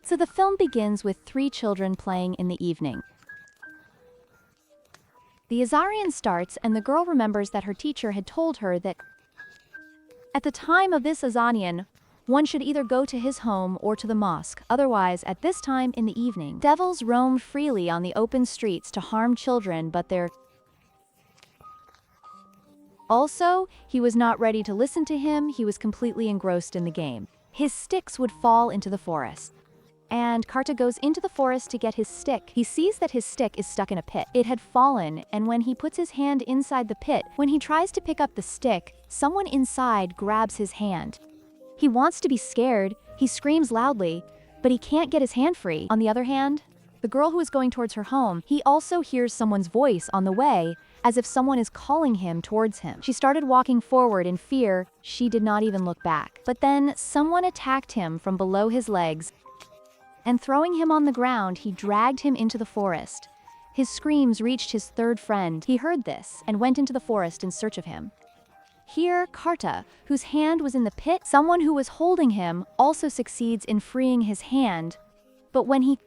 So the film begins with three children playing in the evening. The Azarian starts and the girl remembers that her teacher had told her that at the time of this Azanian, one should either go to his home or to the mosque, otherwise at this time in the evening, devils roamed freely on the open streets to harm children, but also, he was not ready to listen to him, he was completely engrossed in the game. His sticks would fall into the forest. And Karta goes into the forest to get his stick. He sees that his stick is stuck in a pit. It had fallen, and when he puts his hand inside the pit, when he tries to pick up the stick, someone inside grabs his hand. He wants to be scared, he screams loudly, but he can't get his hand free. On the other hand, the girl who is going towards her home, he also hears someone's voice on the way, as if someone is calling him towards him. She started walking forward in fear, she did not even look back. But then someone attacked him from below his legs, and throwing him on the ground, he dragged him into the forest. His screams reached his third friend. He heard this and went into the forest in search of him. Here, Karta, whose hand was in the pit, someone who was holding him, also succeeds in freeing his hand. But when he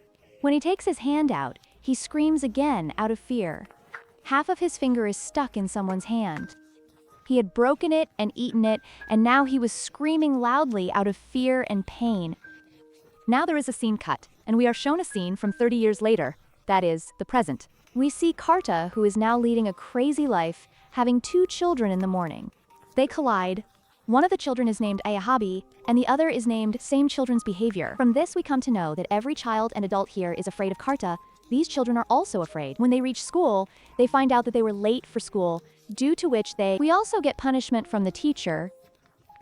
takes his hand out, he screams again out of fear. Half of his finger is stuck in someone's hand. He had broken it and eaten it, and now he was screaming loudly out of fear and pain. Now there is a scene cut, and we are shown a scene from 30 years later, that is, the present. We see Karta, who is now leading a crazy life, having two children in the morning. They collide. One of the children is named Ayahabi, and the other is named Same Children's Behavior. From this we come to know that every child and adult here is afraid of Karta. These children are also afraid. When they reach school, they find out that they were late for school, due to which we also get punishment from the teacher.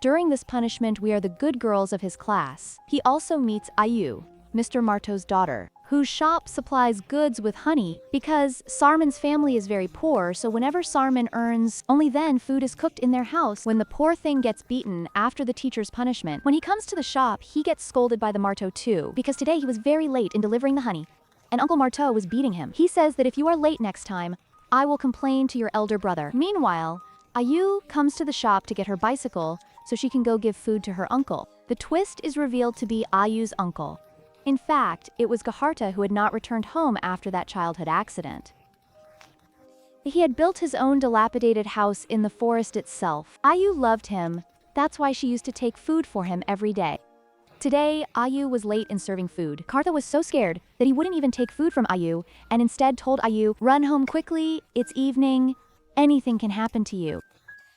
During this punishment, we are the good girls of his class. He also meets Ayu, Mr. Marto's daughter, whose shop supplies goods with honey because Sarman's family is very poor, so whenever Sarman earns, only then food is cooked in their house. When the poor thing gets beaten after the teacher's punishment, when he comes to the shop, he gets scolded by the Marto too, because today he was very late in delivering the honey, and Uncle Marto was beating him. He says that if you are late next time, I will complain to your elder brother. Meanwhile, Ayu comes to the shop to get her bicycle so she can go give food to her uncle. The twist is revealed to be Ayu's uncle. In fact, it was Gaharta who had not returned home after that childhood accident. He had built his own dilapidated house in the forest itself. Ayu loved him, that's why she used to take food for him every day. Today, Ayu was late in serving food. Karta was so scared that he wouldn't even take food from Ayu, and instead told Ayu, "Run home quickly, it's evening, anything can happen to you."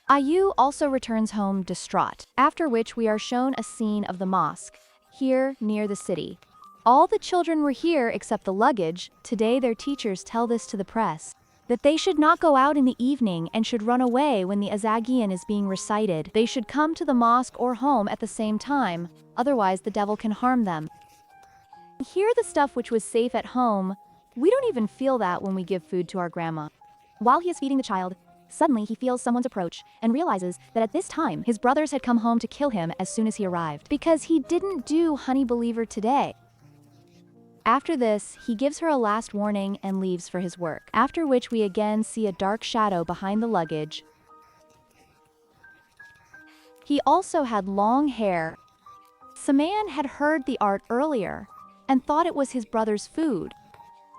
Ayu also returns home distraught, after which we are shown a scene of the mosque, here near the city. All the children were here except the luggage. Today their teachers tell this to the press, that they should not go out in the evening and should run away when the Azagian is being recited. They should come to the mosque or home at the same time, otherwise the devil can harm them. Here the stuff which was safe at home, we don't even feel that when we give food to our grandma. While he is feeding the child, suddenly he feels someone's approach and realizes that at this time his brothers had come home to kill him as soon as he arrived, because he didn't do Honey Believer today. After this, he gives her a last warning and leaves for his work, after which we again see a dark shadow behind the luggage. He also had long hair. Saman had heard the art earlier and thought it was his brother's food.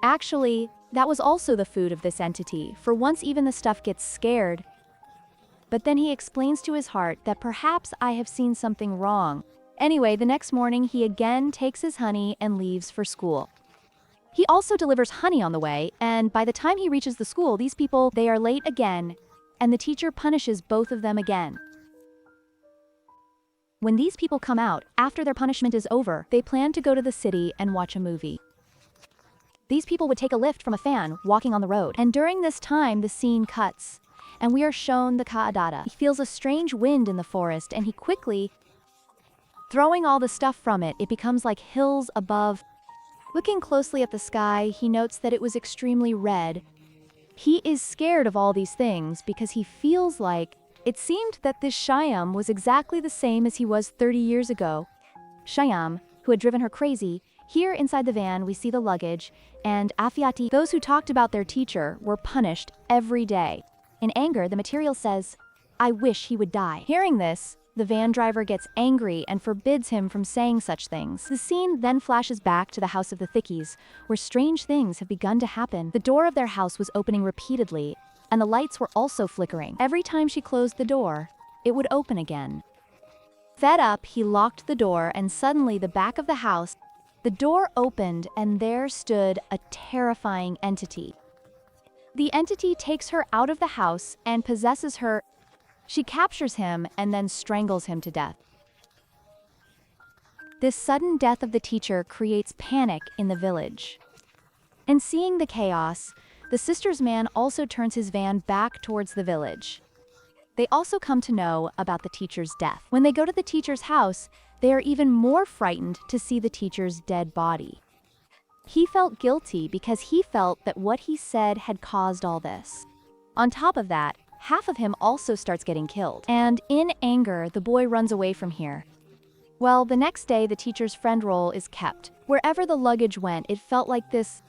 Actually, that was also the food of this entity, for once even the stuff gets scared. But then he explains to his heart that perhaps I have seen something wrong. Anyway, the next morning he again takes his honey and leaves for school. He also delivers honey on the way, and by the time he reaches the school, these people, they are late again, and the teacher punishes both of them again. When these people come out, after their punishment is over, they plan to go to the city and watch a movie. These people would take a lift from a fan walking on the road, and during this time the scene cuts, and we are shown the Ka'adada. He feels a strange wind in the forest, and he quickly, throwing all the stuff from it, it becomes like hills above. Looking closely at the sky, he notes that it was extremely red. He is scared of all these things because he feels like it seemed that this Shyam was exactly the same as he was 30 years ago. Shyam, who had driven her crazy. Here inside the van we see the luggage, and Afiati, those who talked about their teacher, were punished every day. In anger, the material says, "I wish he would die." Hearing this, the van driver gets angry and forbids him from saying such things. The scene then flashes back to the house of the Thickies, where strange things have begun to happen. The door of their house was opening repeatedly, and the lights were also flickering. Every time she closed the door, it would open again. Fed up, he locked the door, and suddenly the back of the house, the door opened, and there stood a terrifying entity. The entity takes her out of the house and possesses her. She captures him and then strangles him to death. This sudden death of the teacher creates panic in the village. And seeing the chaos, the sisters' man also turns his van back towards the village. They also come to know about the teacher's death. When they go to the teacher's house, they are even more frightened to see the teacher's dead body. He felt guilty because he felt that what he said had caused all this. On top of that, half of him also starts getting killed. And in anger, the boy runs away from here. Well, the next day, the teacher's friend role is kept. Wherever the luggage went, it felt like this,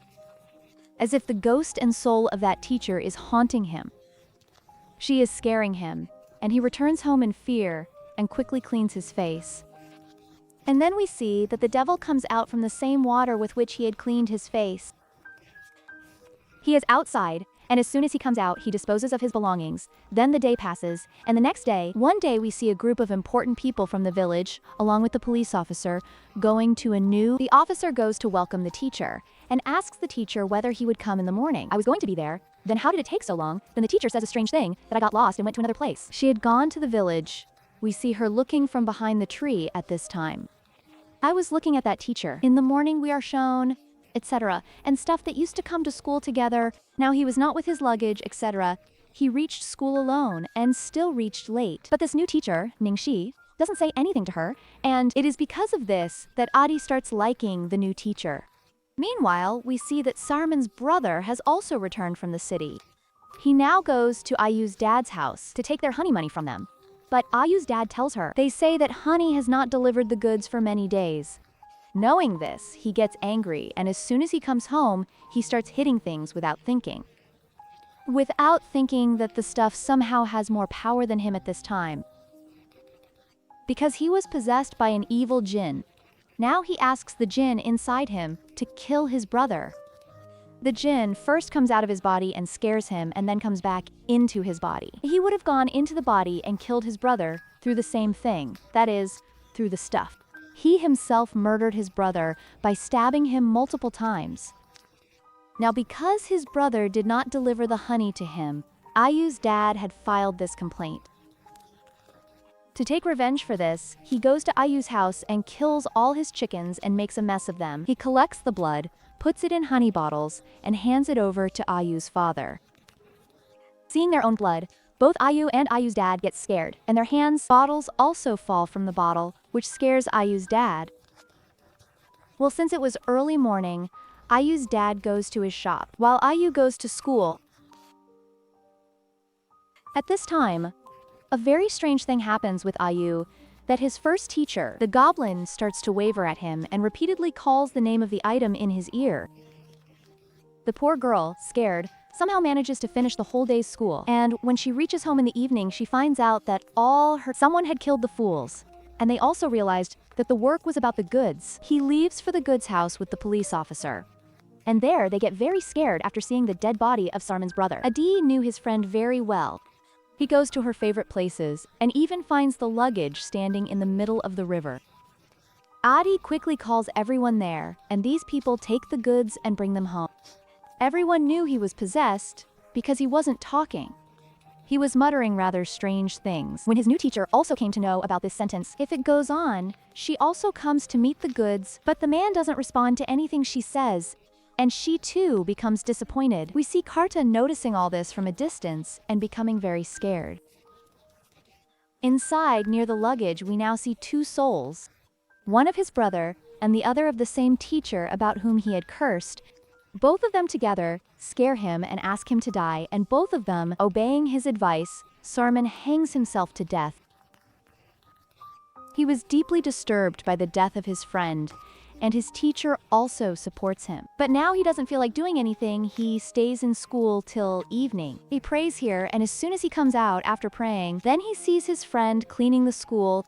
as if the ghost and soul of that teacher is haunting him. She is scaring him, and he returns home in fear and quickly cleans his face. And then we see that the devil comes out from the same water with which he had cleaned his face. He is outside, and as soon as he comes out, he disposes of his belongings. Then the day passes, and the next day, one day we see a group of important people from the village, along with the police officer, going to a new... The officer goes to welcome the teacher, and asks the teacher whether he would come in the morning. I was going to be there. Then how did it take so long? Then the teacher says a strange thing, that I got lost and went to another place. She had gone to the village. We see her looking from behind the tree at this time. I was looking at that teacher. In the morning we are shown, etc., and stuff that used to come to school together. Now he was not with his luggage, etc. He reached school alone and still reached late. But this new teacher, Ningxi, doesn't say anything to her, and it is because of this that Adi starts liking the new teacher. Meanwhile, we see that Sarman's brother has also returned from the city. He now goes to Ayu's dad's house to take their honey money from them. But Ayu's dad tells her, they say that honey has not delivered the goods for many days. Knowing this, he gets angry, and as soon as he comes home, he starts hitting things without thinking. Without thinking that the stuff somehow has more power than him at this time. Because he was possessed by an evil jinn. Now he asks the jinn inside him to kill his brother. The jinn first comes out of his body and scares him, and then comes back into his body. He would have gone into the body and killed his brother through the same thing, that is, through the stuff. He himself murdered his brother by stabbing him multiple times. Now because his brother did not deliver the honey to him, Ayu's dad had filed this complaint. To take revenge for this, he goes to Ayu's house and kills all his chickens and makes a mess of them. He collects the blood, puts it in honey bottles, and hands it over to Ayu's father. Seeing their own blood, both Ayu and Ayu's dad get scared, and their bottles also fall from the bottle, which scares Ayu's dad. Well, since it was early morning, Ayu's dad goes to his shop, while Ayu goes to school. At this time, a very strange thing happens with Ayu, that his first teacher, the goblin, starts to waver at him and repeatedly calls the name of the item in his ear. The poor girl, scared, somehow manages to finish the whole day's school, and when she reaches home in the evening, she finds out that someone had killed the fools, and they also realized that the work was about the goods. He leaves for the goods house with the police officer. And there, they get very scared after seeing the dead body of Sarman's brother. Adi knew his friend very well. He goes to her favorite places, and even finds the luggage standing in the middle of the river. Adi quickly calls everyone there, and these people take the goods and bring them home. Everyone knew he was possessed because he wasn't talking. He was muttering rather strange things. When his new teacher also came to know about this sentence, if it goes on, she also comes to meet the goods, but the man doesn't respond to anything she says, and she too becomes disappointed. We see Karta noticing all this from a distance and becoming very scared. Inside, near the luggage, we now see two souls. One of his brother, and the other of the same teacher about whom he had cursed. Both of them together scare him and ask him to die, and both of them, obeying his advice, Sarman hangs himself to death. He was deeply disturbed by the death of his friend, and his teacher also supports him. But now he doesn't feel like doing anything, he stays in school till evening. He prays here, and as soon as he comes out after praying, then he sees his friend cleaning the school.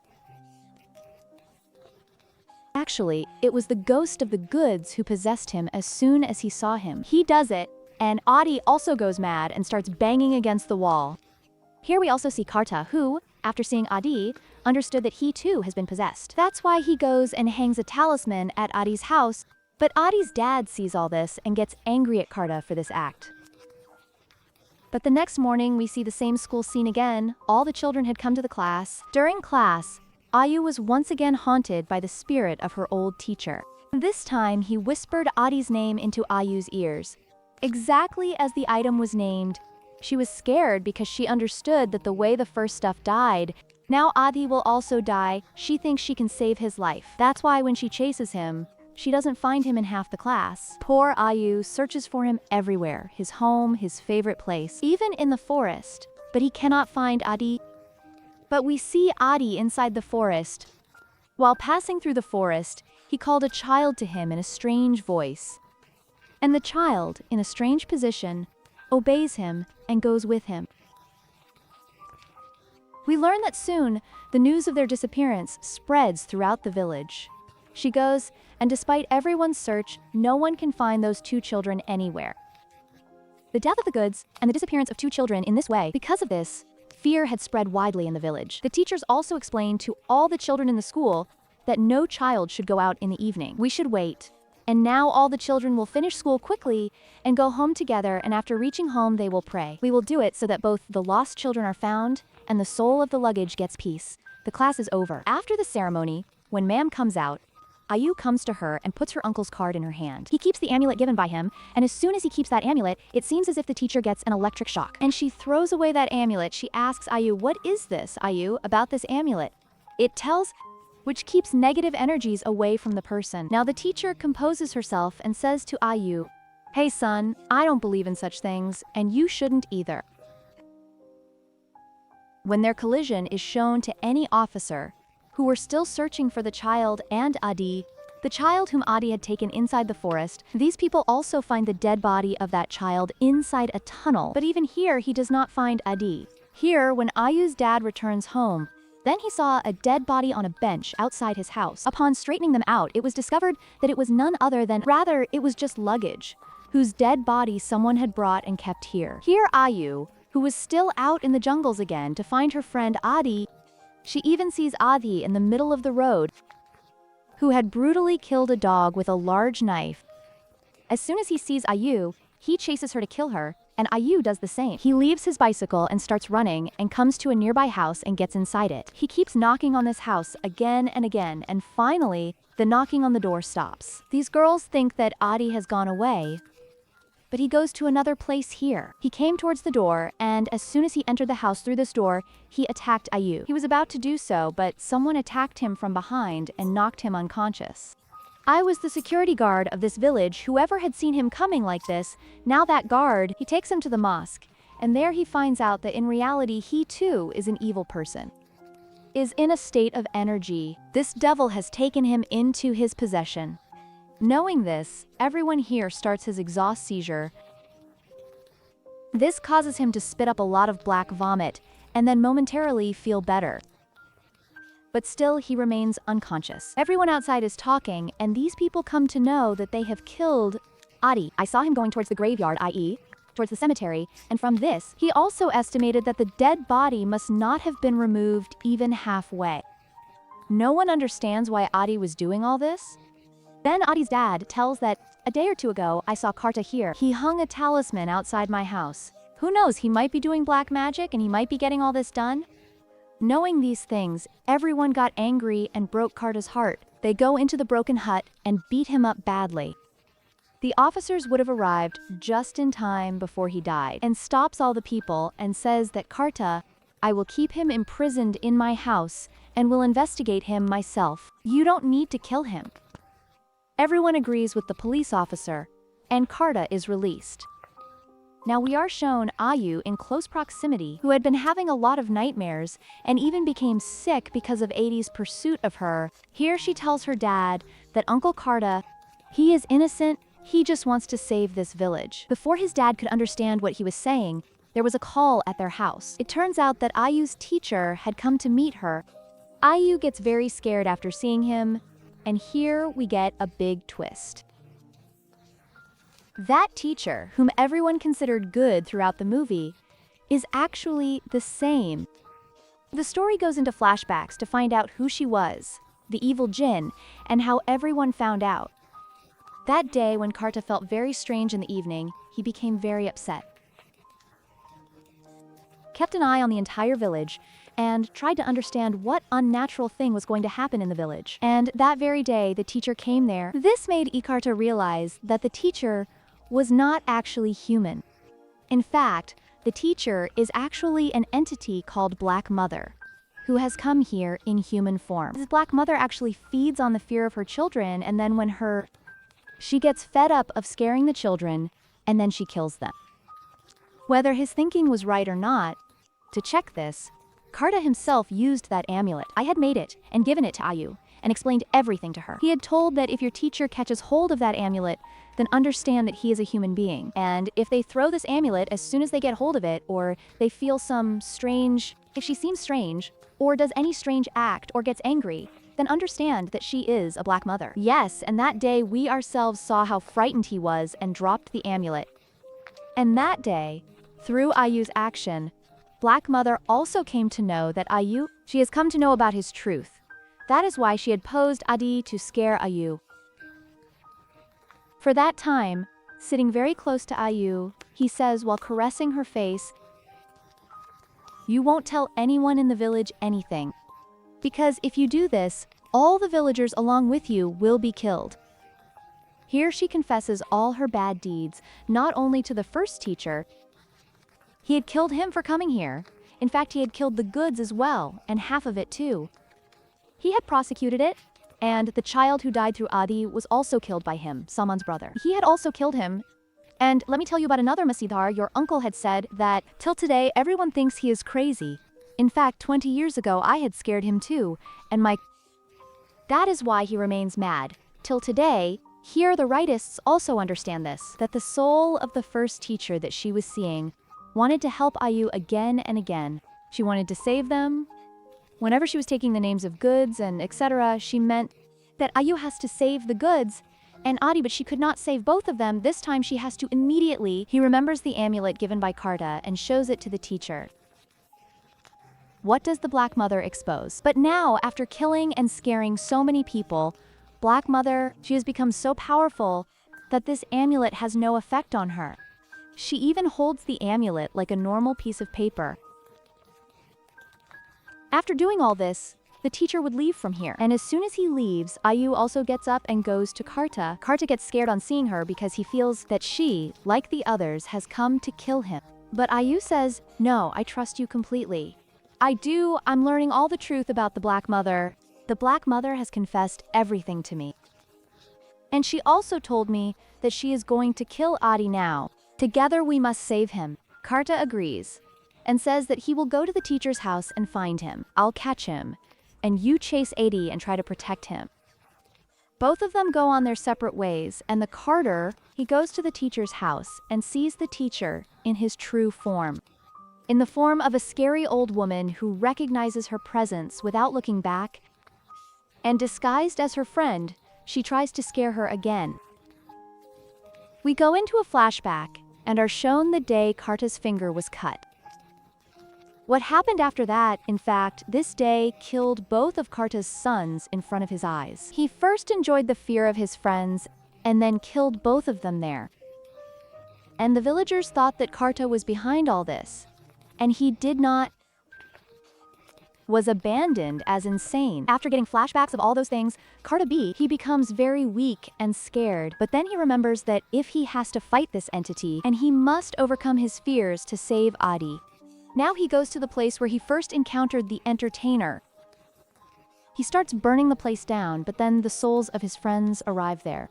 Actually, it was the ghost of the goods who possessed him as soon as he saw him. He does it, and Adi also goes mad and starts banging against the wall. Here we also see Karta, who, after seeing Adi, understood that he too has been possessed. That's why he goes and hangs a talisman at Adi's house, but Adi's dad sees all this and gets angry at Karta for this act. But the next morning, we see the same school scene again. All the children had come to the class. During class, Ayu was once again haunted by the spirit of her old teacher. This time, he whispered Adi's name into Ayu's ears. Exactly as the item was named, she was scared because she understood that the way the first stuff died, now Adi will also die. She thinks she can save his life. That's why when she chases him, she doesn't find him in half the class. Poor Ayu searches for him everywhere, his home, his favorite place, even in the forest, but he cannot find Adi. But we see Adi inside the forest. While passing through the forest, he called a child to him in a strange voice. And the child, in a strange position, obeys him and goes with him. We learn that soon, the news of their disappearance spreads throughout the village. She goes, and despite everyone's search, no one can find those two children anywhere. The death of the goods and the disappearance of two children in this way, because of this, fear had spread widely in the village. The teachers also explained to all the children in the school that no child should go out in the evening. We should wait. And now all the children will finish school quickly and go home together, and after reaching home they will pray. We will do it so that both the lost children are found and the soul of the luggage gets peace. The class is over. After the ceremony, when Ma'am comes out, Ayu comes to her and puts her uncle's card in her hand. He keeps the amulet given by him, and as soon as he keeps that amulet, it seems as if the teacher gets an electric shock. And she throws away that amulet. She asks Ayu, "What is this, Ayu, about this amulet?" It tells, which keeps negative energies away from the person. Now the teacher composes herself and says to Ayu, "Hey son, I don't believe in such things, and you shouldn't either." When their collision is shown to any officer, who were still searching for the child and Adi, the child whom Adi had taken inside the forest, these people also find the dead body of that child inside a tunnel. But even here, he does not find Adi. Here, when Ayu's dad returns home, then he saw a dead body on a bench outside his house. Upon straightening them out, it was discovered that it was none other than, rather, it was just luggage, whose dead body someone had brought and kept here. Here Ayu, who was still out in the jungles again to find her friend Adi, she even sees Adi in the middle of the road, who had brutally killed a dog with a large knife. As soon as he sees Ayu, he chases her to kill her, and Ayu does the same. He leaves his bicycle and starts running and comes to a nearby house and gets inside it. He keeps knocking on this house again and again, and finally, the knocking on the door stops. These girls think that Adi has gone away, but he goes to another place here. He came towards the door, and as soon as he entered the house through this door, he attacked Ayu. He was about to do so, but someone attacked him from behind and knocked him unconscious. I was the security guard of this village. Whoever had seen him coming like this, now that guard, he takes him to the mosque, and there he finds out that in reality he too is an evil person, is in a state of energy. This devil has taken him into his possession. Knowing this, everyone here starts his exhaust seizure. This causes him to spit up a lot of black vomit, and then momentarily feel better. But still, he remains unconscious. Everyone outside is talking, and these people come to know that they have killed Adi. I saw him going towards the graveyard, i.e., towards the cemetery, and from this, he also estimated that the dead body must not have been removed even halfway. No one understands why Adi was doing all this. Then Adi's dad tells that, "A day or two ago, I saw Karta here. He hung a talisman outside my house. Who knows, he might be doing black magic and he might be getting all this done." Knowing these things, everyone got angry and broke Karta's heart. They go into the broken hut and beat him up badly. The officers would have arrived just in time before he died, and stops all the people and says that Karta, "I will keep him imprisoned in my house and will investigate him myself. You don't need to kill him." Everyone agrees with the police officer, and Karta is released. Now we are shown Ayu in close proximity, who had been having a lot of nightmares and even became sick because of Adi's pursuit of her. Here she tells her dad that Uncle Karta, he is innocent, he just wants to save this village. Before his dad could understand what he was saying, there was a call at their house. It turns out that Ayu's teacher had come to meet her. Ayu gets very scared after seeing him, and here we get a big twist. That teacher, whom everyone considered good throughout the movie, is actually the same. The story goes into flashbacks to find out who she was, the evil Jinn, and how everyone found out. That day when Karta felt very strange in the evening, he became very upset. Kept an eye on the entire village, and tried to understand what unnatural thing was going to happen in the village. And that very day, the teacher came there. This made Karta realize that the teacher was not actually human. In fact, the teacher is actually an entity called Black Mother, who has come here in human form. This Black Mother actually feeds on the fear of her children, and then when she gets fed up of scaring the children, and then she kills them. Whether his thinking was right or not, to check this, Karta himself used that amulet. I had made it and given it to Ayu and explained everything to her. He had told that if your teacher catches hold of that amulet, then understand that he is a human being. And if they throw this amulet as soon as they get hold of it, or they feel if she seems strange, or does any strange act, or gets angry, then understand that she is a Black Mother. Yes, and that day we ourselves saw how frightened he was and dropped the amulet. And that day, through Ayu's action, Black Mother also came to know that she has come to know about his truth. That is why she had posed Adi to scare Ayu. For that time, sitting very close to Ayu, he says while caressing her face, "You won't tell anyone in the village anything. Because if you do this, all the villagers along with you will be killed." Here she confesses all her bad deeds, not only to the first teacher. He had killed him for coming here. In fact, he had killed the goods as well, and half of it too. He had prosecuted it, and the child who died through Adi was also killed by him, Salman's brother. He had also killed him. And let me tell you about another Masidhar. Your uncle had said that, till today, everyone thinks he is crazy. In fact, 20 years ago, I had scared him too, and that is why he remains mad. Till today, here the rightists also understand this, that the soul of the first teacher that she was seeing wanted to help Ayu again and again. She wanted to save them. Whenever she was taking the names of goods and etc., she meant that Ayu has to save the goods and Adi, but she could not save both of them. This time she has to immediately. He remembers the amulet given by Karta and shows it to the teacher. What does the Black Mother expose? But now, after killing and scaring so many people, Black Mother, she has become so powerful that this amulet has no effect on her. She even holds the amulet like a normal piece of paper. After doing all this, the teacher would leave from here. And as soon as he leaves, Ayu also gets up and goes to Karta. Karta gets scared on seeing her because he feels that she, like the others, has come to kill him. But Ayu says, "No, I trust you completely. I'm learning all the truth about the Black Mother. The Black Mother has confessed everything to me. And she also told me that she is going to kill Adi now. Together we must save him." Karta agrees and says that he will go to the teacher's house and find him. "I'll catch him, and you chase Adi and try to protect him." Both of them go on their separate ways, and the carter, he goes to the teacher's house and sees the teacher in his true form. In the form of a scary old woman who recognizes her presence without looking back, and disguised as her friend, she tries to scare her again. We go into a flashback and are shown the day Karta's finger was cut. What happened after that, in fact, this day killed both of Karta's sons in front of his eyes. He first enjoyed the fear of his friends and then killed both of them there. And the villagers thought that Karta was behind all this, and he did not, was abandoned as insane. After getting flashbacks of all those things, he becomes very weak and scared, but then he remembers that if he has to fight this entity, and he must overcome his fears to save Adi. Now he goes to the place where he first encountered the entertainer. He starts burning the place down, but then the souls of his friends arrive there.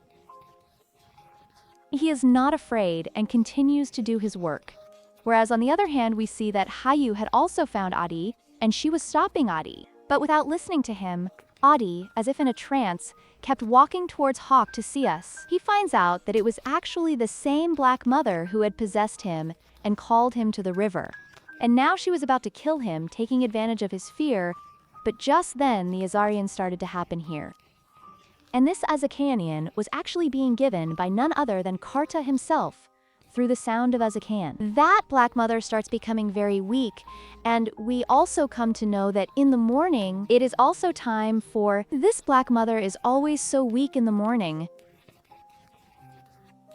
He is not afraid and continues to do his work. Whereas on the other hand, we see that Hayu had also found Adi, and she was stopping Adi. But without listening to him, Adi, as if in a trance, kept walking towards Hawk to see us. He finds out that it was actually the same Black Mother who had possessed him and called him to the river. And now she was about to kill him, taking advantage of his fear, but just then the Azarian started to happen here. And this Azakanian was actually being given by none other than Karta himself, through the sound of Azakan. That Black Mother starts becoming very weak, and we also come to know that in the morning, it is also time for this Black Mother is always so weak in the morning.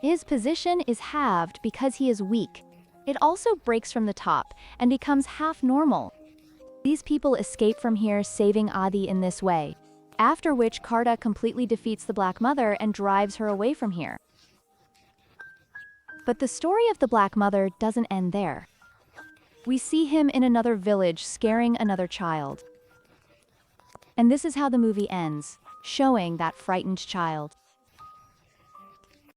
His position is halved because he is weak. It also breaks from the top and becomes half normal. These people escape from here, saving Adi in this way, after which Karta completely defeats the Black Mother and drives her away from here. But the story of the Black Mother doesn't end there. We see him in another village scaring another child. And this is how the movie ends, showing that frightened child.